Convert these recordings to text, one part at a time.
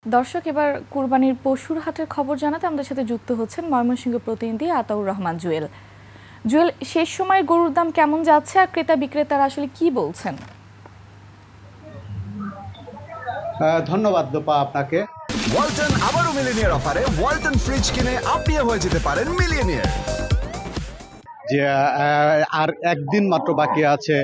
দর্শক, এবার কুরবানির পশুর হাটের খবর জানাতে আমাদের সাথে যুক্ত হচ্ছেন ময়মনসিংহ প্রতিনিধি আতাউর রহমান জুয়েল। জুয়েল, শেষ সময় গরুর দাম কেমন যাচ্ছে আর ক্রেতা বিক্রেতারা আসলে কি বলছেন? ধন্যবাদ দোপা আপনাকে। ওয়ালটন আবারও মিলিনিয়ার অফারে ওয়ালটন ফ্রিজ কিনে আপনিও হয়ে যেতে পারেন মিলিয়নিয়ার। যে আর একদিন মাত্র বাকি আছে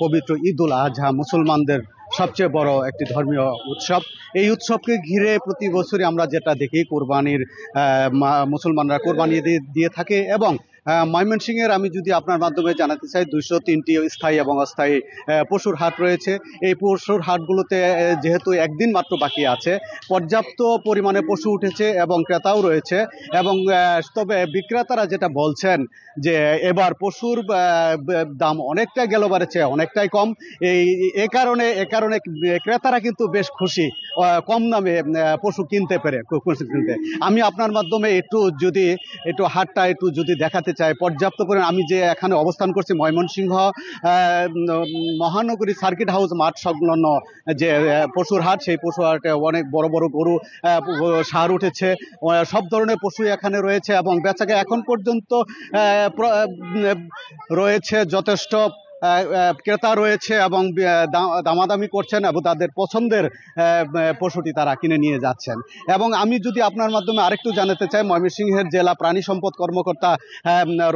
পবিত্র ঈদুল আজহা, মুসলমানদের সবচেয়ে বড় একটি ধর্মীয় উৎসব। এই উৎসবকে ঘিরে প্রতি বছরই আমরা যেটা দেখি, কোরবানির মুসলমানরা কোরবানি দিয়ে থাকে এবং ময়মনসিংহের আমি যদি আপনার মাধ্যমে জানাতে চাই 203টি স্থায়ী এবং অস্থায়ী পশুর হাট রয়েছে। এই পশুর হাটগুলোতে যেহেতু একদিন মাত্র বাকি আছে, পর্যাপ্ত পরিমাণে পশু উঠেছে এবং ক্রেতাও রয়েছে। এবং তবে বিক্রেতারা যেটা বলছেন যে এবার পশুর দাম অনেকটা গেল বাড়েছে, অনেকটাই কম। এই কারণে ক্রেতারা কিন্তু বেশ খুশি কম দামে পশু কিনতে পেরে। আমি আপনার মাধ্যমে একটু হাটটা যদি দেখাতে চাই, পর্যাপ্ত পরিমাণ। আমি যে এখানে অবস্থান করছি ময়মনসিংহ মহানগরী সার্কিট হাউস মাঠ সংলগ্ন যে পশুর হাট, সেই পশু হাটে অনেক বড় বড় গরু ষাঁড় উঠেছে, সব ধরনের পশু এখানে রয়েছে এবং বেচাকে এখন পর্যন্ত রয়েছে যথেষ্ট ক্রেতা রয়েছে এবং দামাদামি করছেন এবং তাদের পছন্দের পশুটি তারা কিনে নিয়ে যাচ্ছেন। এবং আমি যদি আপনার মাধ্যমে আরেকটু জানাতে চাই, ময়মনসিংহের জেলা প্রাণী সম্পদ কর্মকর্তা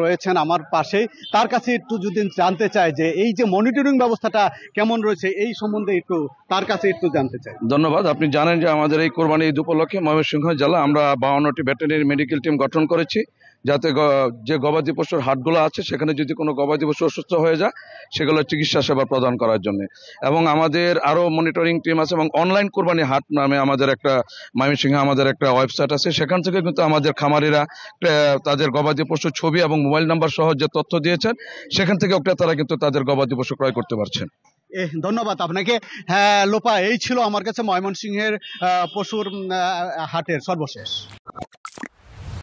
রয়েছেন আমার পাশেই, তার কাছে একটু যদি জানতে চাই যে এই যে মনিটরিং ব্যবস্থাটা কেমন রয়েছে, এই সম্বন্ধে তার কাছে একটু জানতে চাই। ধন্যবাদ। আপনি জানেন যে আমাদের এই কোরবানি ঈদ উপলক্ষে ময়মনসিংহ জেলা আমরা 52টি ভেটেরিনারি মেডিকেল টিম গঠন করেছি, যাতে যে গবাদি পশুর হাটগুলো আছে সেখানে যদি কোনো গবাদি পশু অসুস্থ হয়ে যায় সেগুলোর চিকিৎসা সেবা প্রদান করার জন্য। এবং আমাদের আরও মনিটরিং টিম আছে এবং অনলাইন কোরবানি হাট নামে আমাদের একটা ময়মনসিংহে আমাদের একটা ওয়েবসাইট আছে। সেখান থেকে কিন্তু আমাদের খামারিরা তাদের গবাদি পশুর ছবি এবং মোবাইল নাম্বার সহ যে তথ্য দিয়েছেন সেখান থেকে তারা কিন্তু তাদের গবাদি পশু ক্রয় করতে পারছেন। ধন্যবাদ আপনাকে। হ্যাঁ লোপা, এই ছিল আমার কাছে ময়মনসিংহের পশুর হাটের সর্বশেষ।